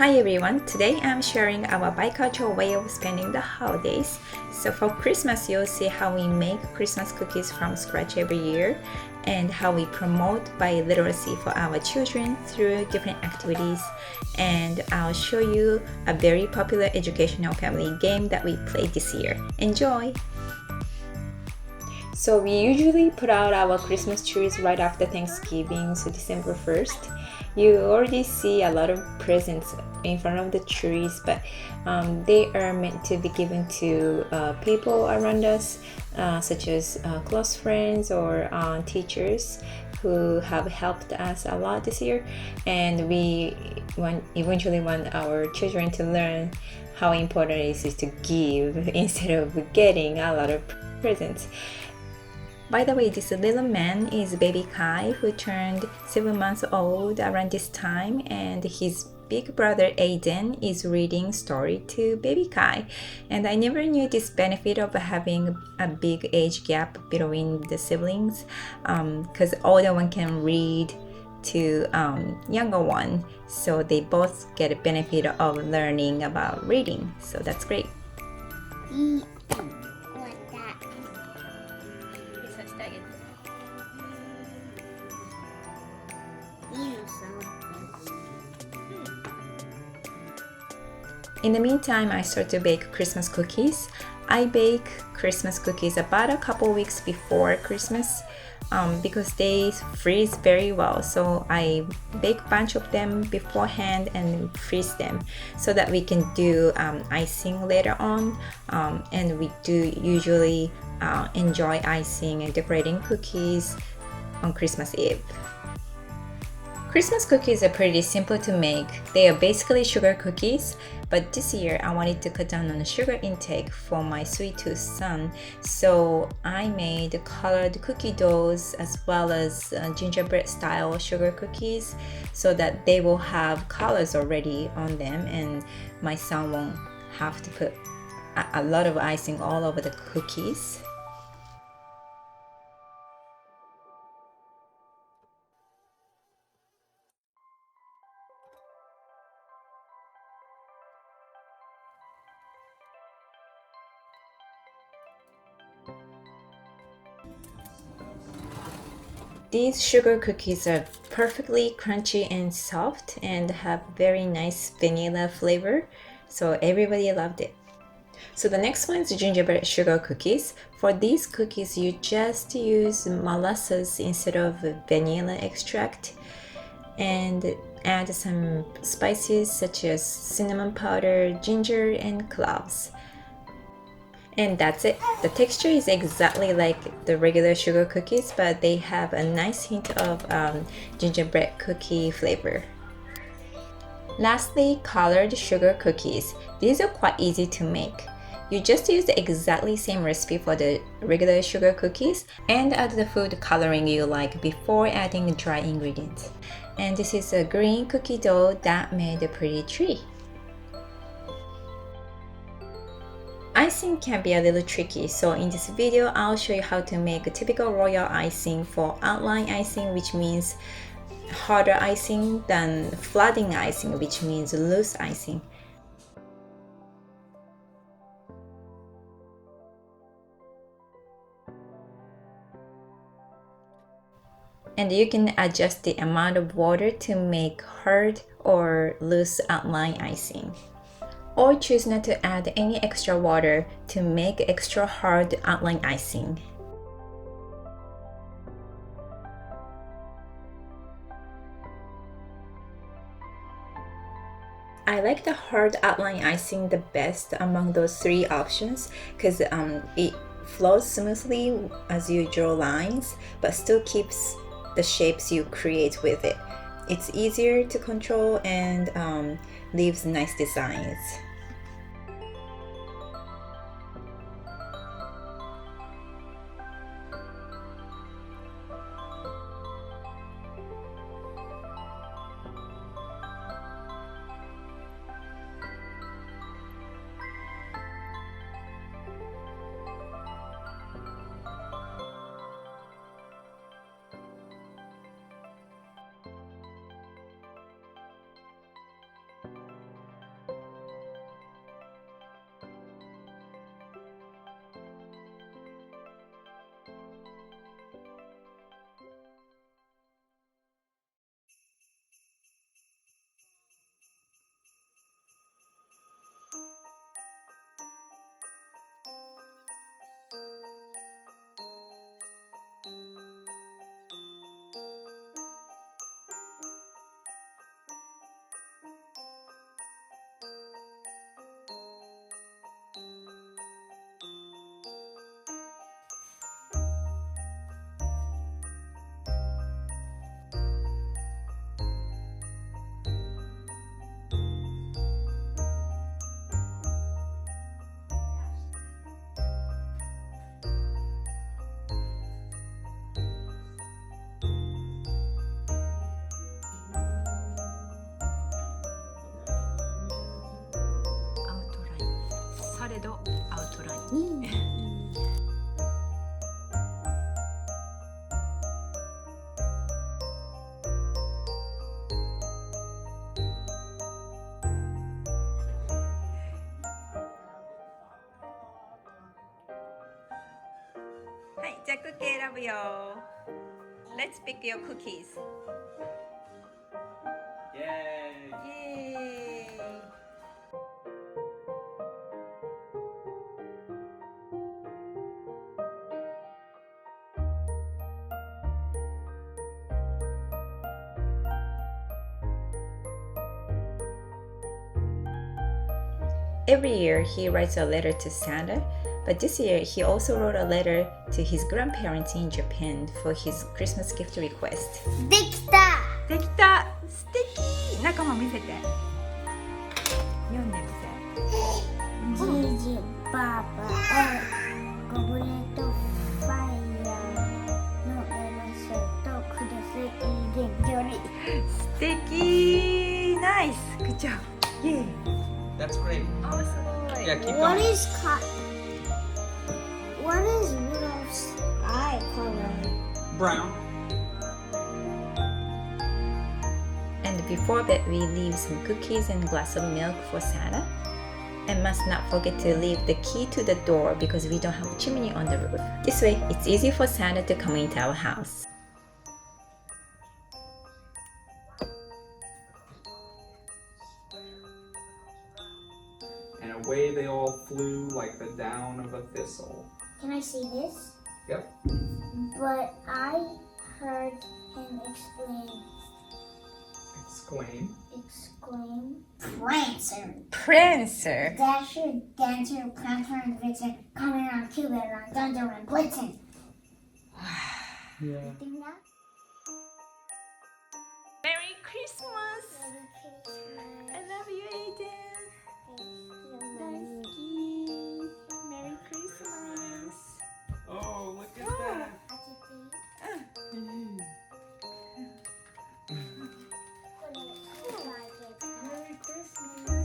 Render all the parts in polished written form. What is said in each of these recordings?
Hi everyone, today I'm sharing our bicultural way of spending the holidays. So for Christmas, you'll see how we make Christmas cookies from scratch every year and how we promote biliteracy for our children through different activities. And I'll show you a very popular educational family game that we played this year. Enjoy! So we usually put out our Christmas trees right after Thanksgiving, so December 1st. You already see a lot of presents in front of the trees, but they are meant to be given to people around us, such as close friends or teachers who have helped us a lot this year. And we eventually want our children to learn how important it is to give instead of getting a lot of presents. By the way, this little man is baby Kai, who turned 7 months old around this time, and his big brother Aiden is reading story to baby Kai. And I never knew this benefit of having a big age gap between the siblings, because older one can read to younger one, so they both get a benefit of learning about reading. So that's great. In the meantime, I start to bake Christmas cookies. I bake Christmas cookies about a couple weeks before Christmas because they freeze very well. So I bake a bunch of them beforehand and freeze them so that we can do icing later on. And we do usually enjoy icing and decorating cookies on Christmas Eve. Christmas cookies are pretty simple to make. They are basically sugar cookies, but this year I wanted to cut down on the sugar intake for my sweet tooth son, so I made colored cookie doughs as well as gingerbread style sugar cookies so that they will have colors already on them and my son won't have to put a lot of icing all over the cookies. These sugar cookies are perfectly crunchy and soft and have very nice vanilla flavor, so everybody loved it. So the next one is gingerbread sugar cookies. For these cookies, you just use molasses instead of vanilla extract and add some spices such as cinnamon powder, ginger, and cloves. And that's it. The texture is exactly like the regular sugar cookies, but they have a nice hint of gingerbread cookie flavor. Lastly, colored sugar cookies. These are quite easy to make. You just use the exactly same recipe for the regular sugar cookies and add the food coloring you like before adding dry ingredients. And this is a green cookie dough that made a pretty tree. Icing can be a little tricky, so in this video I'll show you how to make a typical royal icing for outline icing, which means harder icing, than flooding icing, which means loose icing. And you can adjust the amount of water to make hard or loose outline icing. Or choose not to add any extra water to make extra hard outline icing. I like the hard outline icing the best among those three options because it flows smoothly as you draw lines, but still keeps the shapes you create with it. It's easier to control and leaves nice designs. どアウトライン。はい、じゃあクッキー選ぶよ。Let's pick your cookies. Yay! Yay! Every year he writes a letter to Santa, but this year he also wrote a letter to his grandparents in Japan for his Christmas gift request. できた。できた、素敵。中も見せて。読んでみて。ジジババゴブレットファイヤーのエラセとクリスイーデンより。素敵。ナイス。グッジョブ。イエーイ。That's great. あ、すごい。Yeah, keep What going. is What is Rudolph's eye color? Brown. And before bed, we leave some cookies and a glass of milk for Santa. And must not forget to leave the key to the door because we don't have a chimney on the roof. This way, it's easy for Santa to come into our house. And away they all flew like the down of a thistle. Can I see this? Yep. But I heard him exclaim, Prancer, Prancer. Dasher, Dancer, Prancer, and Vixen, coming on Cupid, on Thunder, and Blitzen. Yeah. Think that? Merry Christmas. I love you, Aiden. Merry Christmas. Oh, look at that. Merry Christmas.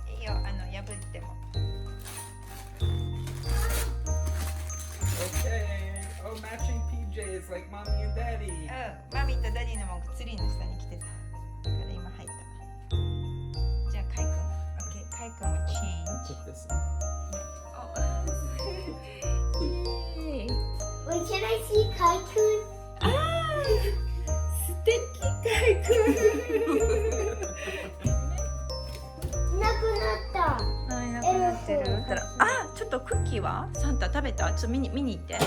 いいよ、破っても。Okay. Oh, matching PJs like mommy and daddy. マミとダディのもツリーの下に来てた。だから今入った。じゃあカイ君。OK、カイ君もチェンジ。 Put this in. Wait, can I see Kai-kun? 素敵カイ君。なくなった。はい、なくなってる。だったら、ちょっとクッキーはサンタ食べた？ちょっと見に行って。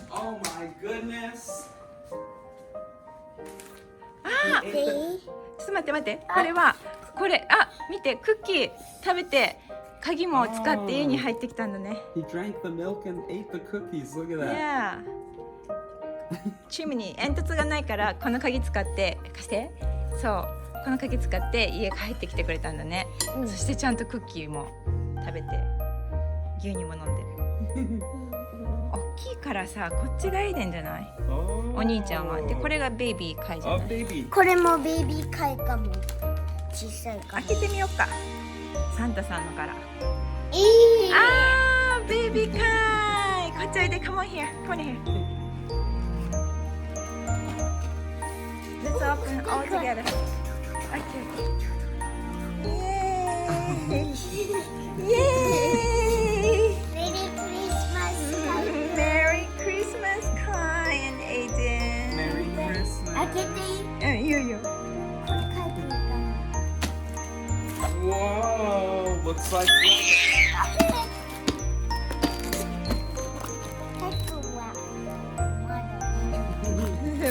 Oh my goodness. で、ちょっと待って。これ、見て、クッキー食べて、鍵も使って家に入ってきたんだね。He drank the milk and ate the cookies. Look at that. Yeah. チームに煙突がないからこの鍵使って貸して。そうこの鍵使って家帰ってきてくれたんだね、そしてちゃんとクッキーも食べて牛乳も飲んでる大きいからさこっちがエイデンじゃない？ Oh. お兄ちゃんはでこれがベイビーカイじゃ Oh, ない？ baby. これもベイビーカイかも。小さいから。開けてみようかサンタさんのからベイビーカイこっちおいで Come on here Come on here Let's open all together. Okay. Yay! Yay! Merry Christmas. Merry Christmas, Kai and Aiden. Merry Christmas. 開けていい？いいよいいよ。これ書いていいかな。 Whoa! Looks like.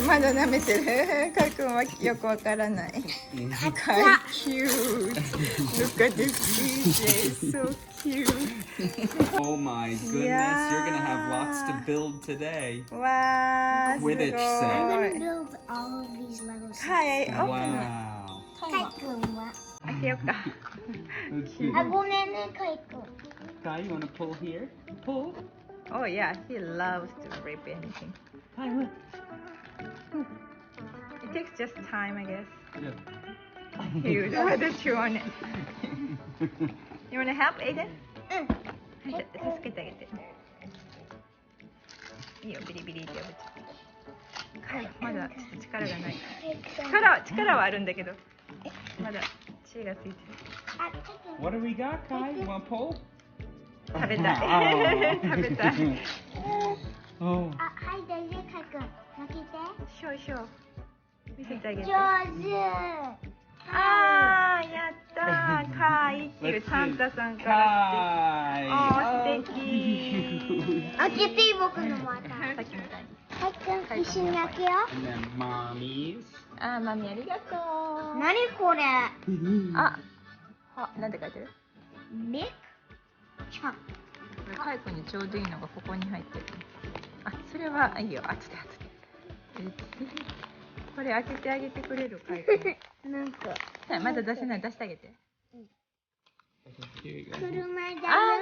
まだ舐めてる。カイ君はよくわからない。カイ cute. Look at this DJ, so cute. Oh my goodness! Yeah. You're gonna have lots to build today. わー、すごい。 Quidditch set. I'm gonna build all of these Legos. はい、オープン。 Wow. カイ君は。開けようか。あ、ごめんね、カイ君。Kai, you wanna pull here? Pull. Oh yeah, he loves to rip anything. Kai, look. It takes just time, I guess. Yeah. You know that you want it. You want to help, Aiden? はい、助けてあげて。いいよ、ビリビリってやぶ。まだちょっと力がない。力はあるんだけど、まだ血がついてる。What do we got, Kai? You want to pull? 食べたい。食べたい。Oh. はい、大丈夫、かいくん。負けて。ショー。見せてあげて。上手。あー、やったー。かいっていうサンタさんからって。素敵。開けていい僕のまた。さっきみたいに。かいくん、一緒に開けよう。 And then mommy's. あー、マミありがとう。何これ？なんて書いてる？ミクチャ。カイ君にちょうどいいのがここに入ってる。あ、それはいいよ。後で。これ開けてあげてくれるカイ君。なんか。まだ出せない。出してあげて。Here you go. 車だよ。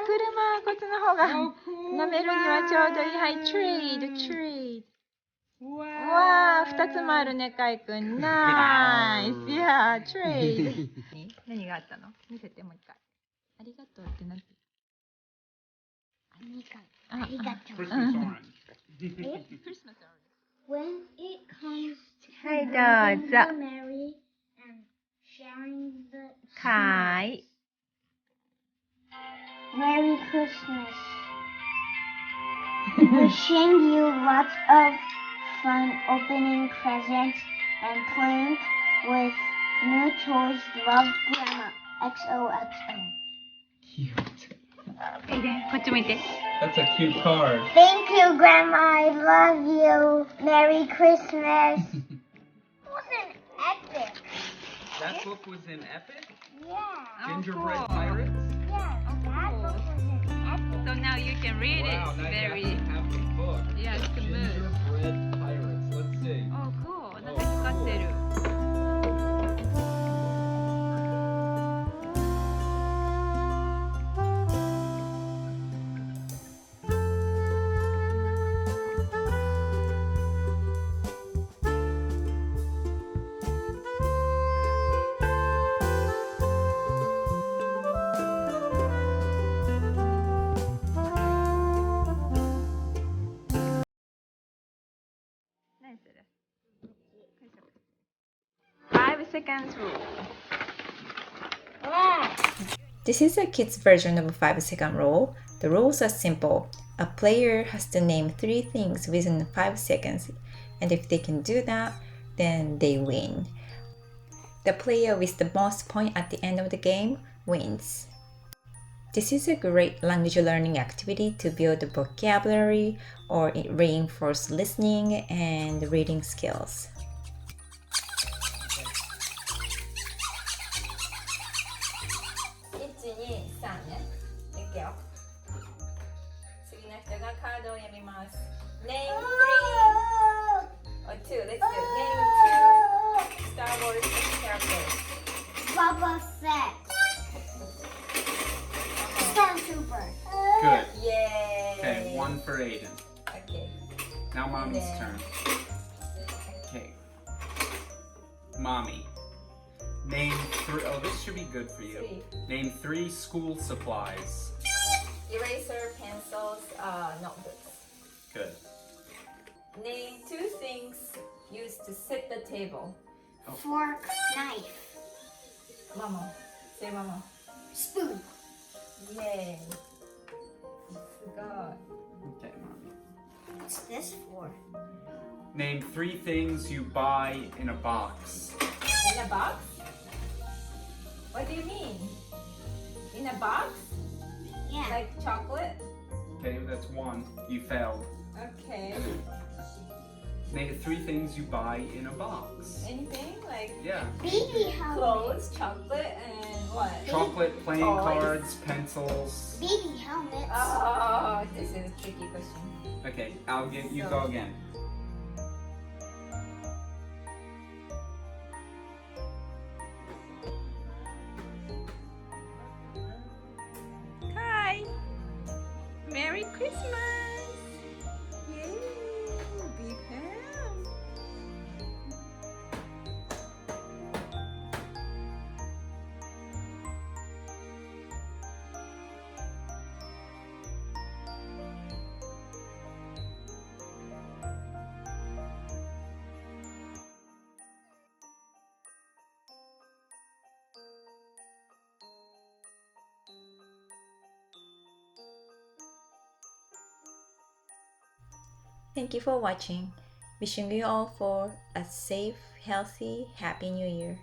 車、こっちの方が舐めるにはちょうどいい。はい、trade。わー、2つもあるね、カイ君。ナイス。いやー、trade。何があったの？見せて、もう一回。ありがとうってなんて。ありがとう。 Christmas orange. Christmas orange. When it comes to はい、どうぞ。 Mary and sharing the かい。Merry Christmas. Wishing you lots of fun opening presents and playing with new toys. Love, Grandma. XOXO. Cute. こっち向いて。 That's a cute card. Thank you, Grandma. I love you. Merry Christmas. It was an epic. That book was in Epic? Yeah. Gingerbread cool. Pirates? Yeah. That book was an epic. So now you can read Wow, it. now Very. you have the book. Yeah, it's the mood. Gingerbread Pirates. Let's see. Oh, cool. なんか光ってる。5 seconds rule. This is a kid's version of a 5-second rule. The rules are simple. A player has to name 3 things within 5 seconds, and if they can do that, then they win. The player with the most points at the end of the game wins. This is a great language learning activity to build vocabulary or reinforce listening and reading skills. 1,2,3ね。いくよ。次の人がカードを読みます。Name 3 or 2. Let's do it. Name 2 Star Wars characters. Boba Fett. Stormtrooper. Good. Yay! Okay, 1 for Aiden. Okay. Now Mommy's then- turn. Okay. Mommy. Name 3. Oh, this should be good for you. 3. Name 3 school supplies. Eraser, pencils, notebooks. Good. Name 2 things used to set the table. Fork, knife, Mama. Say mama. spoon. Yay. すごい。 Okay, Mommy. What's this for? Name 3 things you buy in a box. In a box? What do you mean? In a box? Yeah. Like chocolate? Okay, that's 1. You failed. Okay. Name 3 things you buy in a box. Anything? Like Yeah. Baby helmet. clothes, chocolate, and what? Chocolate, playing Toys. cards, pencils. Baby helmets. Oh, this is a tricky question. Okay, I'll get you go again. Hi! Merry Christmas! Yay! Big ham! Thank you for watching. Wishing you all for a safe, healthy, happy new year.